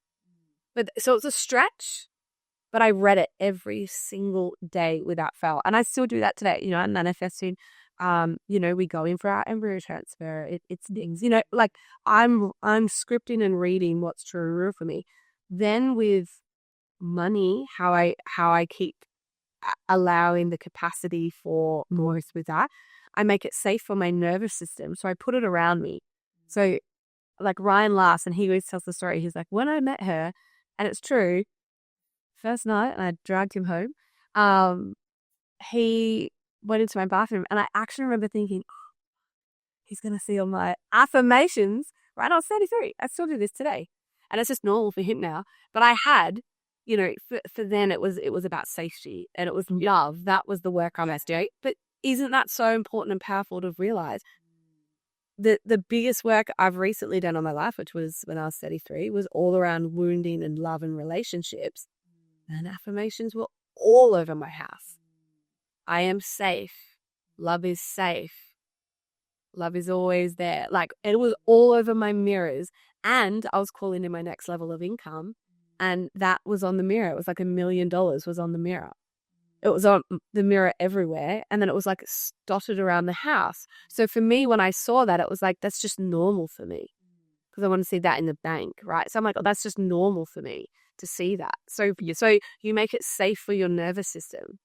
But so it's a stretch. But I read it every single day without fail. And I still do that today. I'm manifesting. We go in for our embryo transfer. It's things, like I'm scripting and reading what's true for me. Then with money, how I keep allowing the capacity for more with that, I make it safe for my nervous system. So I put it around me. So like Ryan laughs, and he always tells the story. He's like, when I met her, and it's true, first night, and I dragged him home, he went into my bathroom, and I actually remember thinking, oh, he's going to see all my affirmations, right? I was 33. I still do this today. And it's just normal for him now. But I had, for then it was about safety, and it was love. That was the work I was doing. But isn't that so important and powerful to realize? The biggest work I've recently done on my life, which was when I was 33, was all around wounding and love and relationships. And affirmations were all over my house. I am safe. Love is safe. Love is always there. Like, it was all over my mirrors. And I was calling in my next level of income, and that was on the mirror. It was like $1 million was on the mirror. It was on the mirror everywhere. And then it was like dotted around the house. So for me, when I saw that, it was like, that's just normal for me, because I want to see that in the bank, right? So I'm like, oh, that's just normal for me to see that. So you make it safe for your nervous system,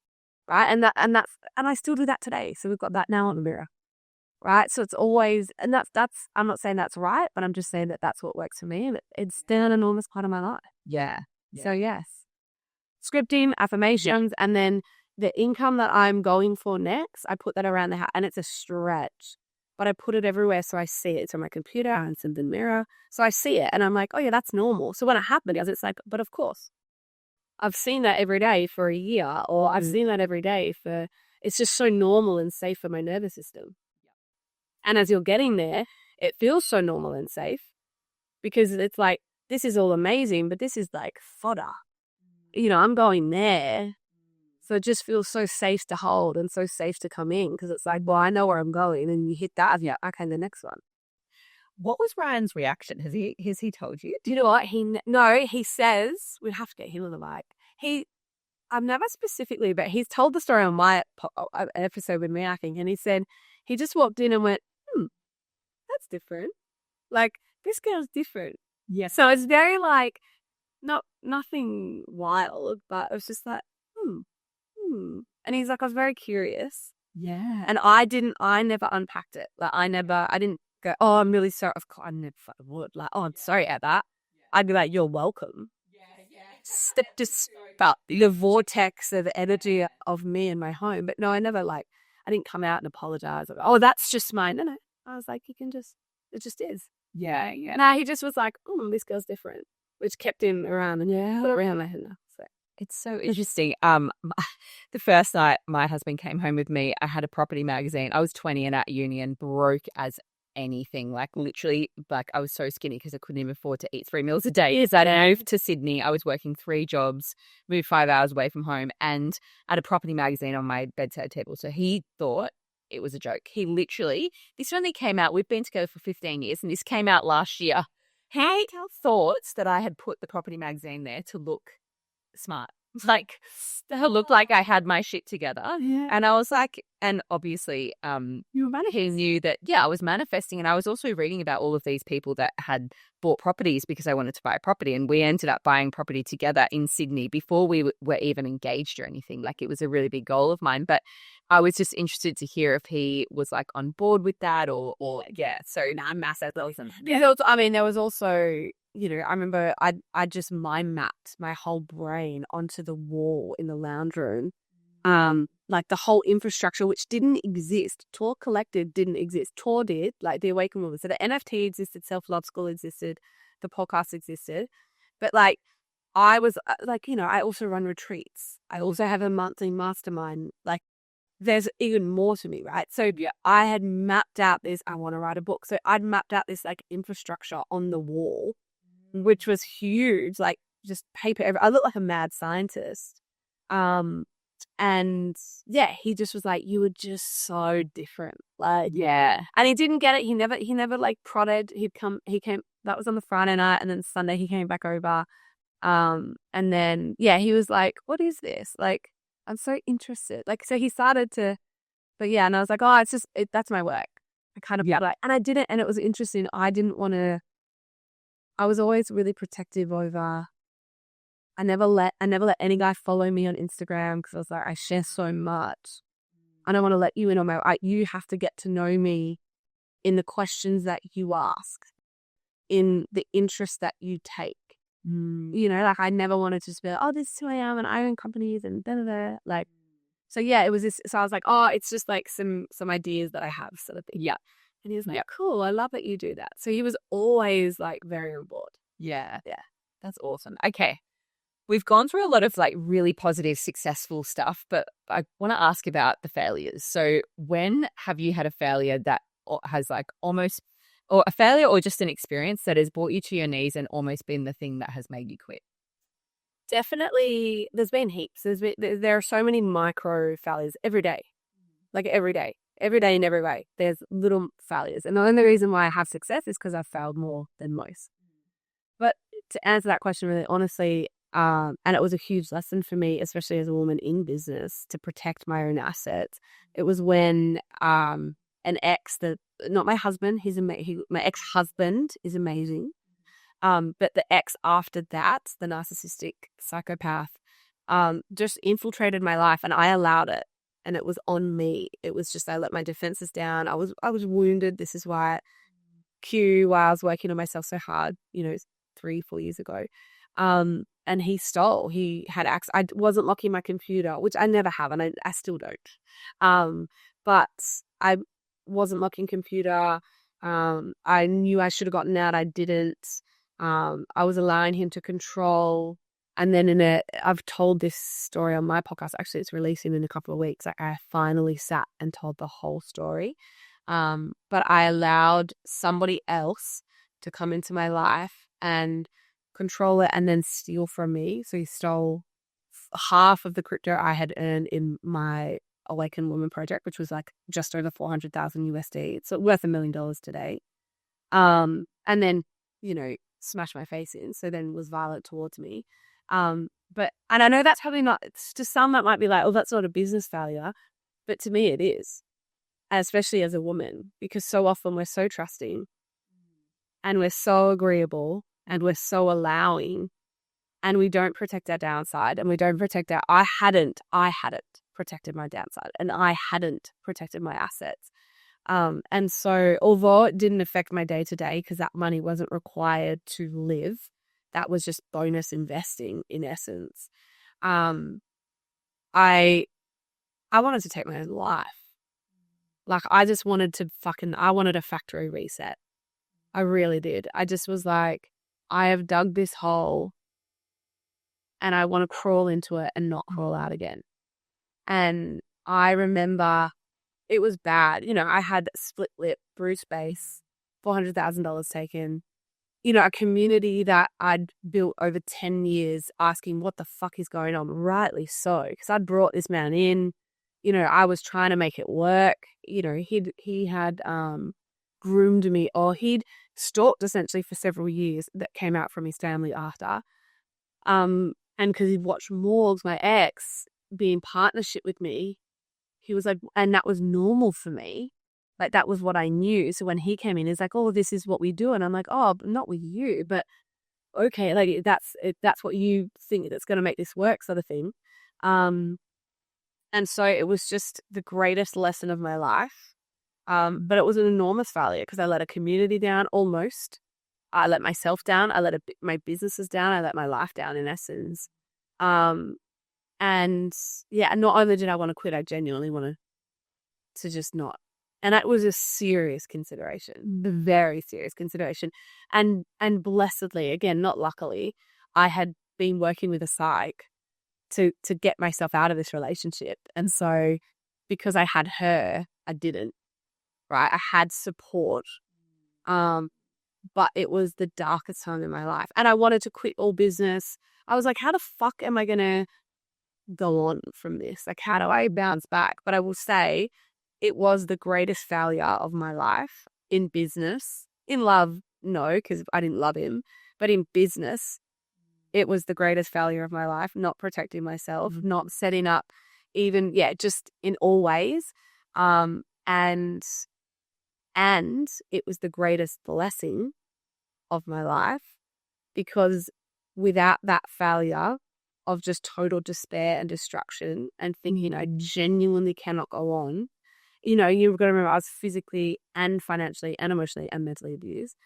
right? And I still do that today. So we've got that now on the mirror, right? So it's always, and that's I'm not saying that's right, but I'm just saying that that's what works for me, and it's been an enormous part of my life. Yeah. So yes, scripting, affirmations, and then the income that I'm going for next, I put that around the house, and it's a stretch. But I put it everywhere so I see it. It's on my computer and it's in the mirror. So I see it, and I'm like, oh yeah, that's normal. So when it happens, it's like, but of course, I've seen that every day for a year, or I've seen that every day it's just so normal and safe for my nervous system. And as you're getting there, it feels so normal and safe, because it's like, this is all amazing, but this is like fodder. I'm going there. So it just feels so safe to hold and so safe to come in, because it's like, well, I know where I'm going, and you hit that. Yeah, okay, the next one. What was Ryan's reaction? Has he told you? Do you know what? He says, we'd have to get him on the mic. I've never specifically, but he's told the story on my episode with me, I think. And he said, he just walked in and went, that's different. Like, this girl's different. Yeah. So it's very like, nothing wild, but it was just like, And he's like, I was very curious. Yeah. And I never unpacked it. Like, I didn't go, oh, I'm really sorry. Of course, I never fucking would. Like, oh, I'm sorry about that. I'd be like, you're welcome. Just about the vortex of energy of me in my home. But no, I didn't come out and apologize. Like, oh, that's just mine. No. I was like, it just is. Yeah, yeah. Nah, he just was like, this girl's different, which kept him around, and put it around my head now. So. It's so interesting. The first night my husband came home with me, I had a property magazine. I was 20 and at uni and broke as anything. Like literally, like I was so skinny because I couldn't even afford to eat 3 meals a day. As I moved to Sydney, I was working 3 jobs, moved 5 hours away from home, and had a property magazine on my bedside table. So he thought it was a joke. He literally, this only came out. We've been together for 15 years, and this came out last year. He thought that I had put the property magazine there to look smart. Like it looked like I had my shit together. Yeah. And I was like, and obviously, You were manifesting. he knew that, yeah, I was manifesting. And I was also reading about all of these people that had bought properties because I wanted to buy a property. And we ended up buying property together in Sydney before we were even engaged or anything. Like it was a really big goal of mine. But I was just interested to hear if he was like on board with that or yeah. So massive. Yeah, there was also, you know, I remember I just mind mapped my whole brain onto the wall in the lounge room. Like the whole infrastructure, which didn't exist. Tor Collective didn't exist. Tor did, like the Awaken Woman. So the NFT existed, Self-Love School existed, the podcast existed. But like, I was like, you know, I also run retreats. I also have a monthly mastermind. Like, there's even more to me, right? So yeah, I had mapped out this, I want to write a book. So I'd mapped out this like infrastructure on the wall, which was huge, like just paper. I looked like a mad scientist. And yeah, he just was like, you were just so different. Like, Yeah. and he didn't get it. He never like prodded. He came, that was on the Friday night. And then Sunday he came back over. And then, yeah, he was like, what is this? Like, I'm so interested. Like, so he started to, but yeah, and I was like, oh, that's my work. I kind of, like, and I didn't, and it was interesting. I was always really protective over, I never let any guy follow me on Instagram because I was like, I share so much. I don't want to let you in on you have to get to know me in the questions that you ask, in the interest that you take. You know, like I never wanted to just be like, oh, this is who I am and I own companies and da da da. Like, so yeah, it was this. So I was like, oh, it's just like some ideas that I have sort of thing. Yeah. And he was like, cool, I love that you do that. So he was always like very on board. Yeah. Yeah. That's awesome. Okay. We've gone through a lot of like really positive, successful stuff, but I want to ask about the failures. So when have you had a failure that has like almost, or a failure or just an experience that has brought you to your knees and almost been the thing that has made you quit? Definitely, there's been heaps. There are so many micro failures every day, like every day in every way. There's little failures. And the only reason why I have success is because I've failed more than most. But to answer that question really honestly, and it was a huge lesson for me, especially as a woman in business, to protect my own assets. It was when an ex, not my husband, my ex-husband is amazing. But the ex after that, the narcissistic psychopath, just infiltrated my life and I allowed it. And it was on me. It was just, I let my defenses down. I was wounded. This is why I was working on myself so hard, 3-4 years ago. And he had access. I wasn't locking my computer, which I never have, and I still don't. But I wasn't locking computer. I knew I should have gotten out. I didn't. I was allowing him to control. And then I've told this story on my podcast. Actually, it's releasing in a couple of weeks. Like I finally sat and told the whole story. But I allowed somebody else to come into my life and control it and then steal from me. So he stole half of the crypto I had earned in my Awaken Woman project, which was like just over 400,000 USD. It's worth $1 million today. And then, smashed my face in. So then was violent towards me. And I know that's probably not, to some that might be like, oh, that's not a business failure. But to me it is, especially as a woman, because so often we're so trusting and we're so agreeable and we're so allowing and we don't protect our downside and we don't protect I hadn't protected my downside and I hadn't protected my assets. And so although it didn't affect my day to day because that money wasn't required to live, that was just bonus investing in essence. I wanted to take my own life. Like I just wanted I wanted a factory reset. I really did. I just was like, I have dug this hole and I want to crawl into it and not crawl out again. And I remember it was bad. You know, I had split lip, bruised face, $400,000 taken, you know, a community that I'd built over 10 years asking what the fuck is going on, rightly so, because I'd brought this man in, you know, I was trying to make it work. You know, he had groomed me, or he'd stalked essentially for several years. That came out from his family after. And because he'd watched Morgs, my ex, be in partnership with me, he was like, and that was normal for me. Like, that was what I knew. So when he came in, he's like, oh, this is what we do. And I'm like, oh, but not with you, but okay. Like, that's what you think that's going to make this work, sort of thing. And so it was just the greatest lesson of my life. But it was an enormous failure because I let a community down almost. I let myself down. I let my businesses down. I let my life down, in essence. And yeah, not only did I want to quit, I genuinely wanted to just not. And that was a serious consideration, a very serious consideration. And blessedly, again, not luckily, I had been working with a psych to get myself out of this relationship. And so because I had her, I didn't, right? I had support. But it was the darkest time in my life. And I wanted to quit all business. I was like, how the fuck am I going to go on from this? Like, how do I bounce back? But I will say it was the greatest failure of my life in business. In love, no, because I didn't love him. But in business, it was the greatest failure of my life, not protecting myself, not setting up even, just in all ways. And it was the greatest blessing of my life, because without that failure of just total despair and destruction and thinking I genuinely cannot go on, you know, you've got to remember I was physically and financially and emotionally and mentally abused.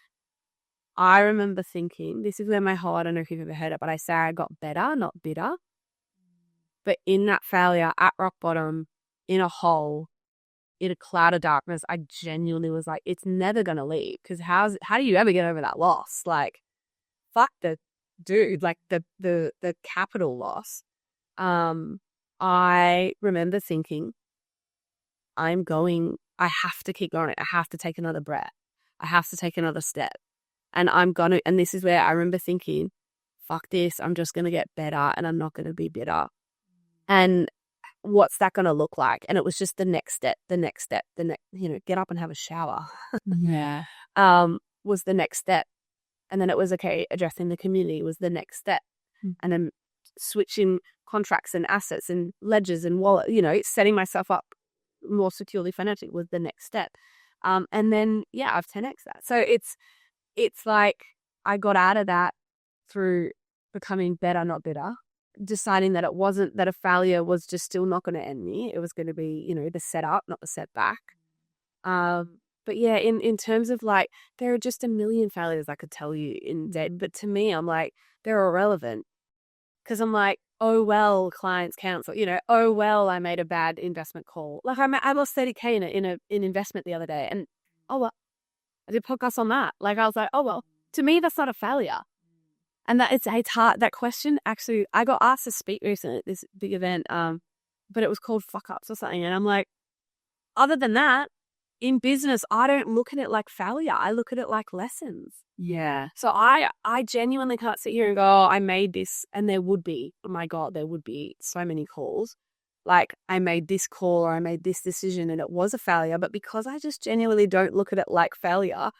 I remember thinking, this is where my whole, I don't know if you've ever heard it, but I say I got better, not bitter. But in that failure, at rock bottom, in a hole, in a cloud of darkness, I genuinely was like, it's never going to leave. Because how do you ever get over that loss? Like, fuck the dude, like the capital loss. I remember thinking, I have to keep going. I have to take another breath. I have to take another step. And and this is where I remember thinking, fuck this, I'm just going to get better and I'm not going to be bitter. And what's that going to look like? And it was just the next step, get up and have a shower. Yeah. Was the next step. And then it was, okay, addressing the community was the next step. And then switching contracts and assets and ledgers and wallet, setting myself up more securely financially was the next step. And then, I've 10x that. So it's like I got out of that through becoming better, not bitter, deciding that it wasn't, that a failure was just still not going to end me. It was going to be, the setup, not the setback. But yeah, in terms of like, there are just a million failures I could tell you in debt. But to me, I'm like, they're irrelevant. Because I'm like, oh, well, clients cancel, oh, well, I made a bad investment call. Like I lost 30K in an investment the other day. And oh, well, I did a podcast on that. Like I was like, oh, well, to me, that's not a failure. And that it's hard. That question, actually, I got asked to speak recently at this big event, but it was called Fuck Ups or something. And I'm like, other than that, in business, I don't look at it like failure. I look at it like lessons. Yeah. So I genuinely can't sit here and go, oh, I made this. And there would be, oh my God, there would be so many calls. Like I made this call or I made this decision and it was a failure. But because I just genuinely don't look at it like failure,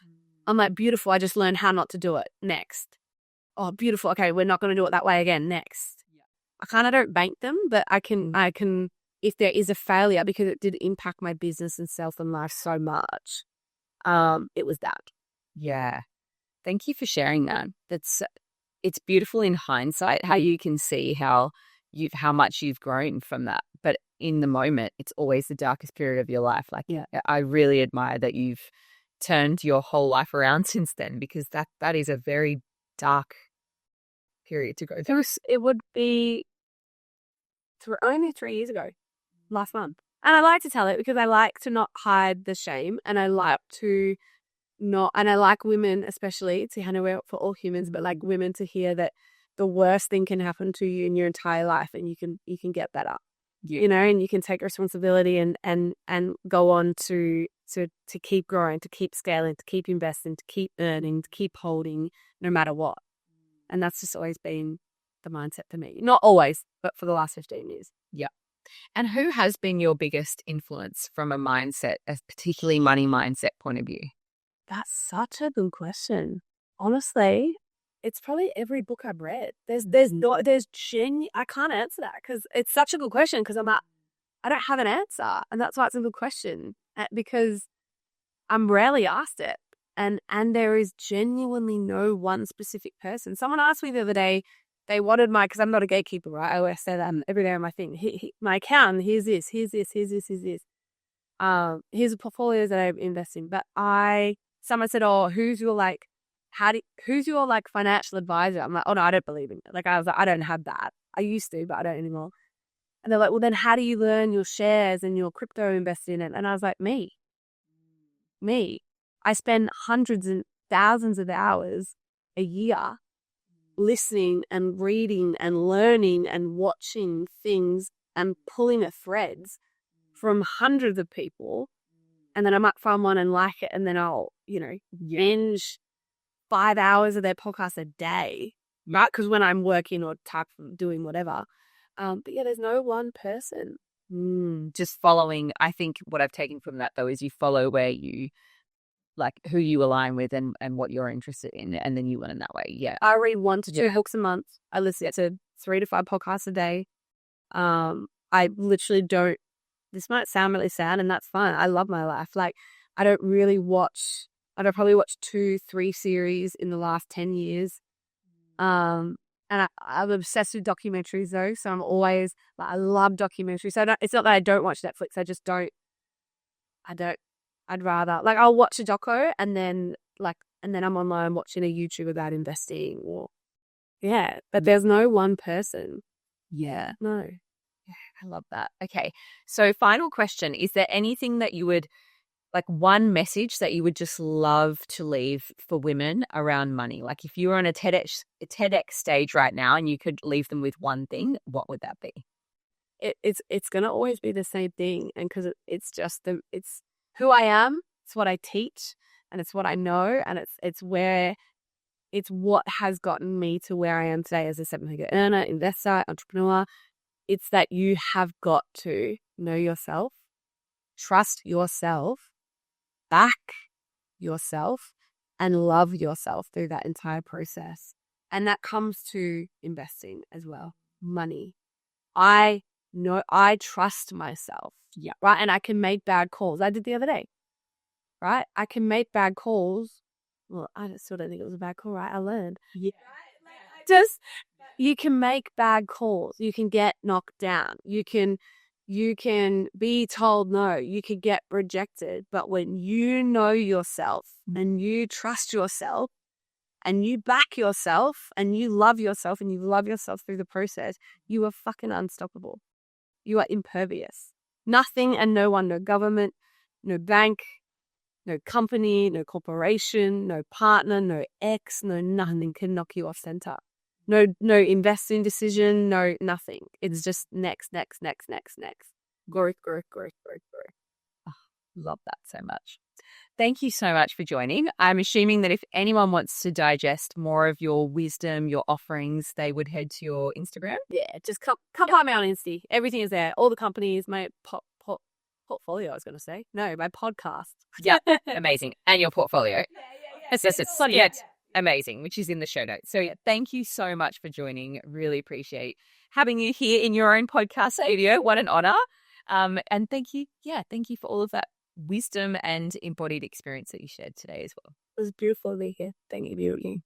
I'm like, beautiful. I just learned how not to do it. Next. Oh, beautiful. Okay, we're not going to do it that way again. Next. Yeah. I kind of don't bank them, but I can, if there is a failure, because it did impact my business and self and life so much, it was that. Yeah. Thank you for sharing that. It's beautiful in hindsight how you can see how much you've grown from that. But in the moment, it's always the darkest period of your life. Like, I really admire that you've turned your whole life around since then, because that is a very dark period to go through. It would be only 3 years ago, last month. And I like to tell it because I like to not hide the shame, and I like to not, and I like women especially, to, I know we're for all humans, but like women to hear that the worst thing can happen to you in your entire life, and you can get better. Yeah. You know, and you can take responsibility and go on to keep growing, to keep scaling, to keep investing, to keep earning, to keep holding, no matter what. And that's just always been the mindset for me. Not always, but for the last 15 years. Yeah. And who has been your biggest influence from a mindset, a particularly money mindset point of view? That's such a good question. Honestly, it's probably every book I've read. I can't answer that because it's such a good question, because I don't have an answer. And that's why it's a good question, because I'm rarely asked it. And there is genuinely no one specific person. Someone asked me the other day, they wanted because I'm not a gatekeeper, right? I always say that every day on my thing. My account, here's this, here's this, here's this, here's this. Here's the portfolios that I invest in. But someone said, oh, who's your financial advisor? I'm like, oh no, I don't believe in it. Like, I was like, I don't have that. I used to, but I don't anymore. And they're like, well, then how do you learn your shares and your crypto investing in it? And I was like, me. I spend hundreds and thousands of hours a year listening and reading and learning and watching things and pulling at threads from hundreds of people. And then I might find one and like it, and then I'll, binge 5 hours of their podcast a day, right? Because when I'm working or doing whatever. But yeah, there's no one person. Just following. I think what I've taken from that, though, is you follow where you, like, who you align with and what you're interested in, and then you learn that way. Yeah. I read 1 to 2 books a month. I listen to 3 to 5 podcasts a day. I literally don't. This might sound really sad, and that's fine. I love my life. Like, I don't probably watch 2-3 series in the last 10 years. And I'm obsessed with documentaries, though. So I'm always like, I love documentaries. So it's not that I don't watch Netflix. I just don't. I'd rather, like, I'll watch a doco and then I'm online watching a YouTube about investing, or but there's no one person. Yeah. No. Yeah, I love that. Okay. So final question, is there anything that you would, like, one message that you would just love to leave for women around money? Like, if you were on a TEDx stage right now and you could leave them with one thing, what would that be? It's going to always be the same thing. And because it's who I am, it's what I teach, and it's what I know, and it's what has gotten me to where I am today as a 7-figure earner, investor, entrepreneur. It's that you have got to know yourself, trust yourself, back yourself, and love yourself through that entire process. And that comes to investing as well. Money. I trust myself. Yeah. Right. And I can make bad calls. I did the other day. Right. I can make bad calls. Well, I still don't think it was a bad call, right? I learned. Yeah. You can make bad calls. You can get knocked down. You can be told no. You can get rejected. But when you know yourself and you trust yourself and you back yourself and you love yourself and you love yourself through the process, you are fucking unstoppable. You are impervious. Nothing and no one, no government, no bank, no company, no corporation, no partner, no ex, no nothing can knock you off center. No investing decision, no nothing. It's just next. Growth. Oh, love that so much. Thank you so much for joining. I'm assuming that if anyone wants to digest more of your wisdom, your offerings, they would head to your Instagram. Yeah, just come find me on Insta. Everything is there. All the companies, my portfolio, I was going to say. No, my podcast. Yeah, amazing. And your portfolio. Yeah. It's not yet. Amazing, which is in the show notes. So yeah, thank you so much for joining. Really appreciate having you here in your own podcast studio. What an honor. And thank you for all of that wisdom and embodied experience that you shared today as well. It was beautiful to be here. Thank you.